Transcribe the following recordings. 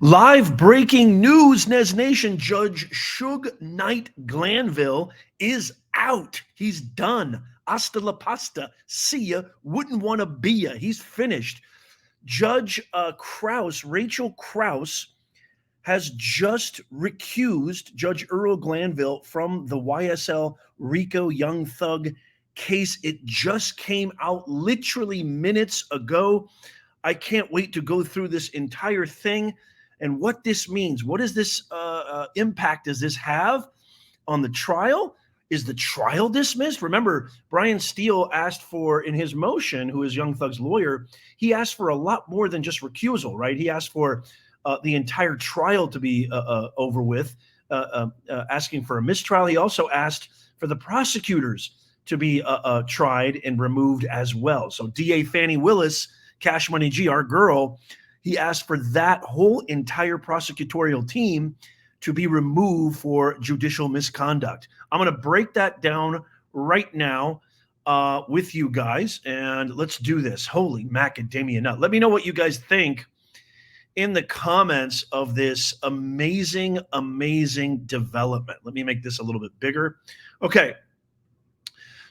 Live breaking news, Nez Nation. Judge Suge Knight Glanville is out. He's done. Hasta la pasta. See ya. Wouldn't want to be ya. He's finished. Judge Rachel Krause, has just recused Judge Earl Glanville from the YSL Rico Young Thug case. It just came out literally minutes ago. I can't wait to go through this entire thing and what this means. What does this impact does this have on the trial? Is the trial dismissed? Remember, Brian Steele asked for, in his motion, who is Young Thug's lawyer, he asked for a lot more than just recusal, right? He asked for the entire trial to be over with, asking for a mistrial. He also asked for the prosecutors to be tried and removed as well. So DA Fani Willis, Cash Money G, our girl, he asked for that whole entire prosecutorial team to be removed for judicial misconduct. I'm going to break that down right now with you guys, and let's do this. Holy macadamia nut. Let me know what you guys think in the comments of this amazing, amazing development. Let me make this a little bit bigger. Okay.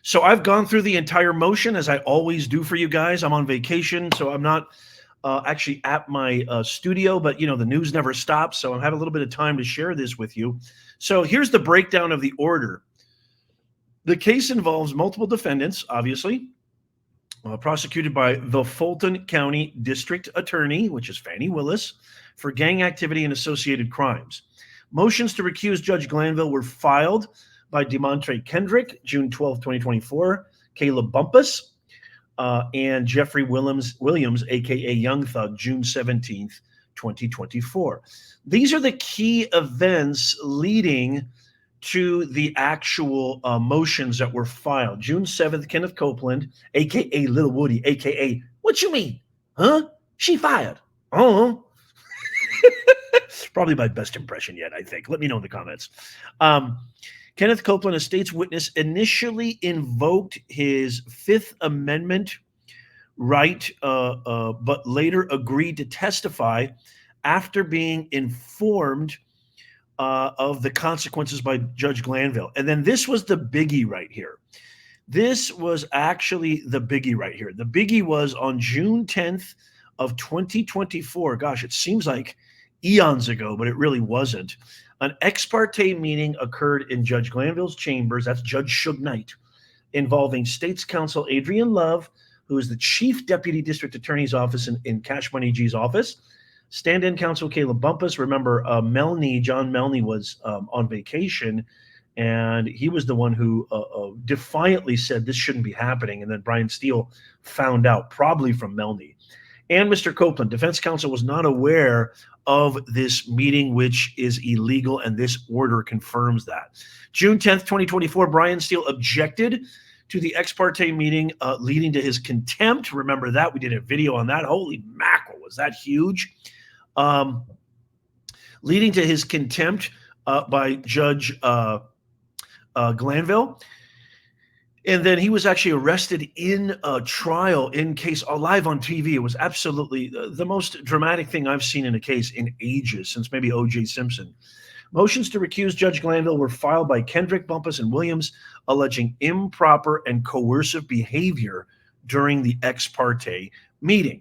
So I've gone through the entire motion, as I always do for you guys. I'm on vacation, so I'm not actually at my studio, but the news never stops, so I have a little bit of time to share this with you. So here's the breakdown of the order. The case involves multiple defendants, obviously, prosecuted by the Fulton County District Attorney, which is Fani Willis, for gang activity and associated crimes. Motions to recuse Judge Glanville were filed by DeMontre Kendrick, June 12, 2024, Caleb Bumpus, and Jeffrey Williams, a.k.a. Young Thug, June 17th, 2024. These are the key events leading to the actual motions that were filed. June 7th, Kenneth Copeland, a.k.a. Little Woody, a.k.a. What you mean? Huh? She fired. Oh. Probably my best impression yet, I think. Let me know in the comments. Kenneth Copeland, a state's witness, initially invoked his Fifth Amendment right, but later agreed to testify after being informed of the consequences by Judge Glanville. And then this was the biggie right here. This was actually the biggie right here. The biggie was on June 10th of 2024. Gosh, it seems like eons ago, but it really wasn't. An ex parte meeting occurred in Judge Glanville's chambers, that's Judge Suge Knight, involving State's Counsel Adrian Love, who is the Chief Deputy District Attorney's Office in Cash Money G's office, stand-in counsel Caleb Bumpus. Remember, John Melney was on vacation, and he was the one who defiantly said this shouldn't be happening, and then Brian Steele found out, probably from Melney. And Mr. Copeland, defense counsel, was not aware of this meeting, which is illegal, and this order confirms that. June 10th, 2024, Brian Steele objected to the ex parte meeting, leading to his contempt. Remember that? We did a video on that. Holy mackerel, was that huge? Leading to his contempt by Judge Glanville. And then he was actually arrested in a trial in case live on TV. It was absolutely the most dramatic thing I've seen in a case in ages, since maybe O.J. Simpson. Motions to recuse Judge Glanville were filed by Kendrick, Bumpus, and Williams, alleging improper and coercive behavior during the ex parte meeting.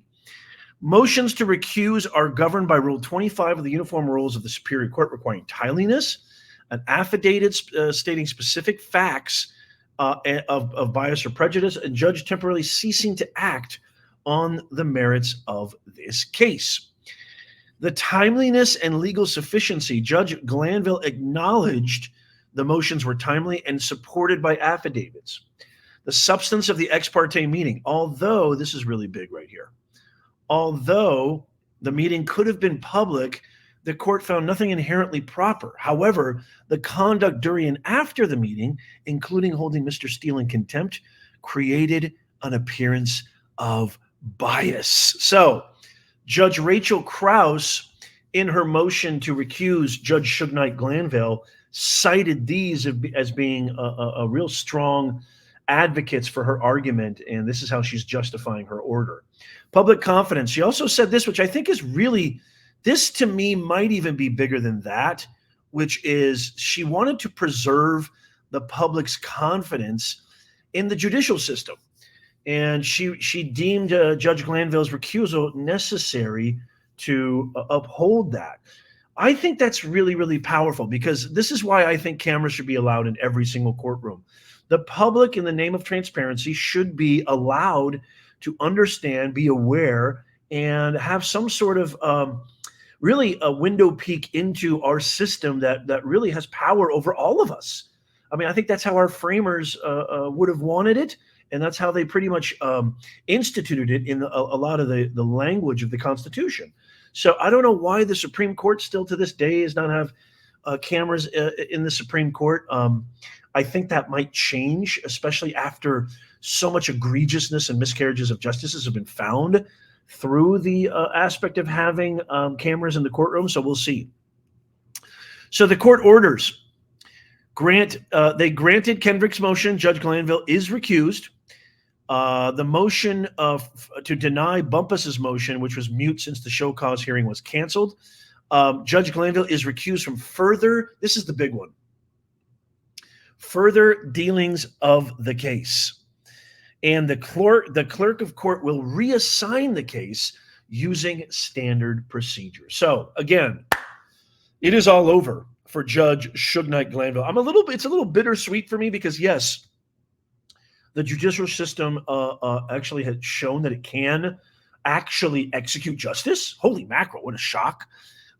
Motions to recuse are governed by Rule 25 of the Uniform Rules of the Superior Court, requiring timeliness, an affidavit stating specific facts of bias or prejudice, and judge temporarily ceasing to act on the merits of this case. The timeliness and legal sufficiency, Judge Glanville acknowledged the motions were timely and supported by affidavits. The substance of the ex parte meeting, although this is really big right here, although the meeting could have been public, the court found nothing inherently proper. However, the conduct during and after the meeting, including holding Mr. Steele in contempt, created an appearance of bias. So, Judge Rachel Krause, in her motion to recuse Judge Suge Knight Glanville, cited these as being a real strong advocates for her argument, and this is how she's justifying her order. Public confidence. She also said this, which I think is really This to me might even be bigger than that, which is she wanted to preserve the public's confidence in the judicial system. And she deemed Judge Glanville's recusal necessary to uphold that. I think that's really, really powerful, because this is why I think cameras should be allowed in every single courtroom. The public, in the name of transparency, should be allowed to understand, be aware, and have some sort of really a window peek into our system that really has power over all of us. I mean, I think that's how our framers would have wanted it, and that's how they pretty much instituted it in a lot of the language of the Constitution. So I don't know why the Supreme Court still to this day does not have cameras in the Supreme Court. I think that might change, especially after so much egregiousness and miscarriages of justice have been found through the aspect of having cameras in the courtroom. So we'll see. So the court orders they granted Kendrick's motion. Judge Glanville is recused. The motion to deny Bumpus's motion, which was mute since the show cause hearing was canceled. Judge Glanville is recused from further, this is the big one, further dealings of the case. And the clerk of court will reassign the case using standard procedure. So again, it is all over for Judge Suge Knight Glanville. It's a little bittersweet for me, because yes, the judicial system actually has shown that it can actually execute justice. Holy mackerel, what a shock.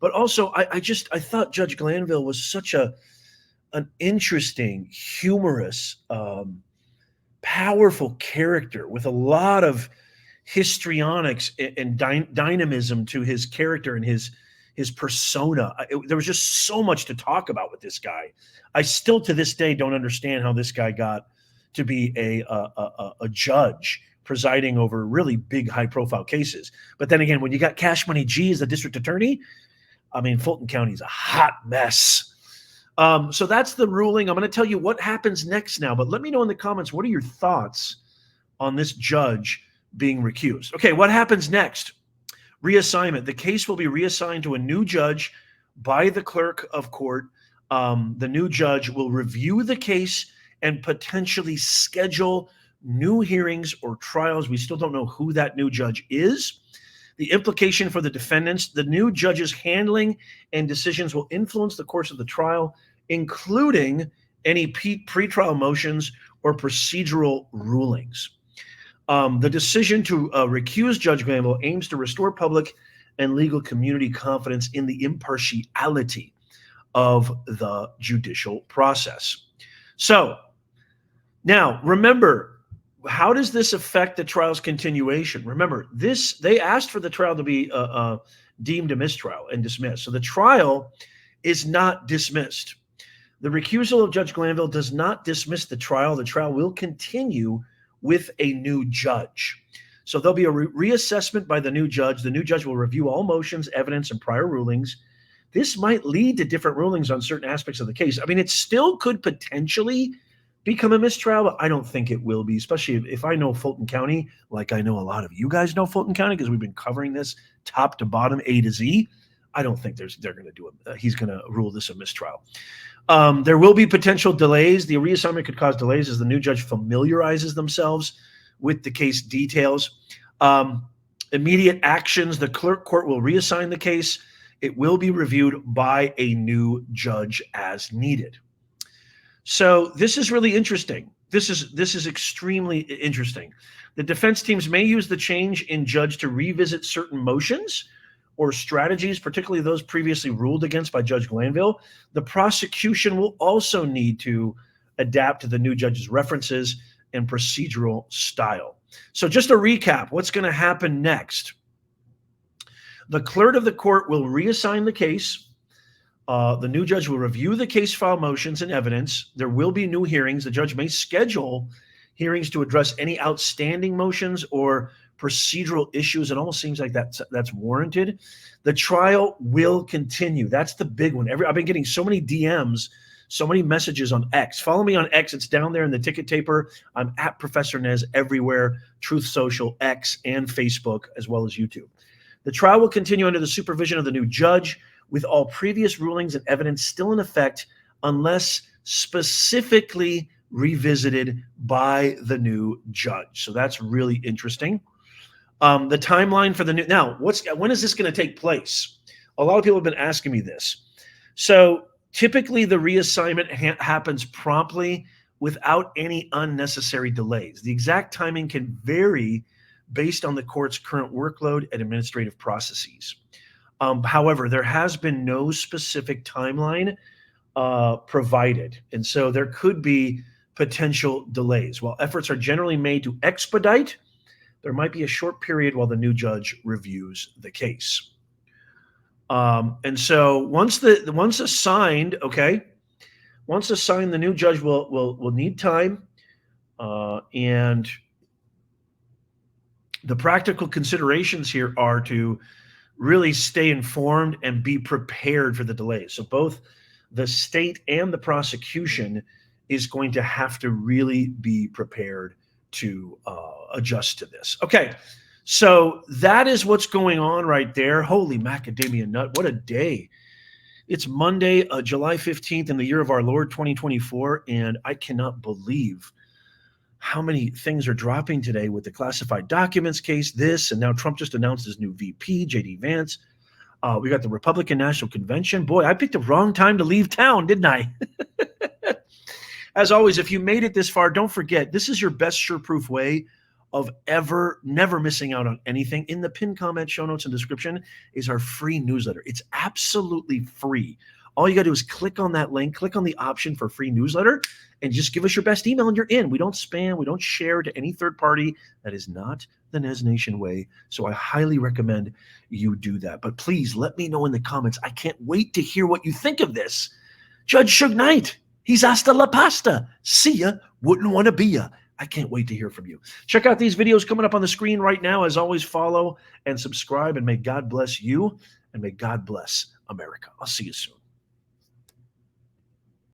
But also, I thought Judge Glanville was such an interesting, humorous, powerful character with a lot of histrionics and dynamism to his character and his persona. There was just so much to talk about with this guy. I still to this day don't understand how this guy got to be a judge presiding over really big, high-profile cases. But then again, when you got Cash Money G as the district attorney, I mean, Fulton County is a hot mess. So that's the ruling. I'm going to tell you what happens next now, but let me know in the comments, what are your thoughts on this judge being recused? Okay, what happens next? Reassignment. The case will be reassigned to a new judge by the clerk of court. The new judge will review the case and potentially schedule new hearings or trials. We still don't know who that new judge is. The implication for the defendants: the new judge's handling and decisions will influence the course of the trial, including any pretrial motions or procedural rulings. The decision to recuse Judge Glanville aims to restore public and legal community confidence in the impartiality of the judicial process. So now, remember, how does this affect the trial's continuation? Remember, they asked for the trial to be deemed a mistrial and dismissed. So the trial is not dismissed. The recusal of Judge Glanville does not dismiss the trial. The trial will continue with a new judge. So there'll be a reassessment by the new judge. The new judge will review all motions, evidence, and prior rulings. This might lead to different rulings on certain aspects of the case. I mean, it still could potentially become a mistrial, but I don't think it will be, especially if I know Fulton County, like I know a lot of you guys know Fulton County, because we've been covering this top to bottom, A to Z. I don't think they're going to do it. He's going to rule this a mistrial. There will be potential delays. The reassignment could cause delays as the new judge familiarizes themselves with the case details. Immediate actions: the clerk court will reassign the case. It will be reviewed by a new judge as needed. So this is really interesting. This is extremely interesting. The defense teams may use the change in judge to revisit certain motions or strategies, particularly those previously ruled against by Judge Glanville. The prosecution will also need to adapt to the new judge's references and procedural style. So just a recap, what's going to happen next? The clerk of the court will reassign the case. The new judge will review the case file motions and evidence. There will be new hearings. The judge may schedule hearings to address any outstanding motions or procedural issues. It almost seems like that's warranted. The trial will continue. That's the big one. I've been getting so many DMs, so many messages on X. Follow me on X. It's down there in the ticket taper. I'm at Professor Nez everywhere, Truth Social, X, and Facebook, as well as YouTube. The trial will continue under the supervision of the new judge, with all previous rulings and evidence still in effect unless specifically revisited by the new judge. So that's really interesting. The timeline for the new, now, when is this going to take place? A lot of people have been asking me this. So typically the reassignment happens promptly without any unnecessary delays. The exact timing can vary based on the court's current workload and administrative processes. However, there has been no specific timeline provided, and so there could be potential delays. While efforts are generally made to expedite, there might be a short period while the new judge reviews the case. And so once assigned, the new judge will need time, and the practical considerations here are to really stay informed and be prepared for the delays. So both the state and the prosecution is going to have to really be prepared to adjust to this. Okay, so that is what's going on right there. Holy macadamia nut, what a day. It's Monday, July 15th in the year of our Lord 2024, and I cannot believe how many things are dropping today with the classified documents case, this, and now Trump just announced his new VP, J.D. Vance. We got the Republican National Convention. Boy, I picked the wrong time to leave town, didn't I? As always, if you made it this far, don't forget, this is your best sure-proof way of never missing out on anything. In the pinned comment, show notes, and description is our free newsletter. It's absolutely free. All you got to do is click on that link, click on the option for free newsletter, and just give us your best email and you're in. We don't spam. We don't share to any third party. That is not the Nez Nation way. So I highly recommend you do that. But please let me know in the comments. I can't wait to hear what you think of this. Judge Suge Knight, he's hasta la pasta. See ya, wouldn't want to be ya. I can't wait to hear from you. Check out these videos coming up on the screen right now. As always, follow and subscribe, and may God bless you, and may God bless America. I'll see you soon.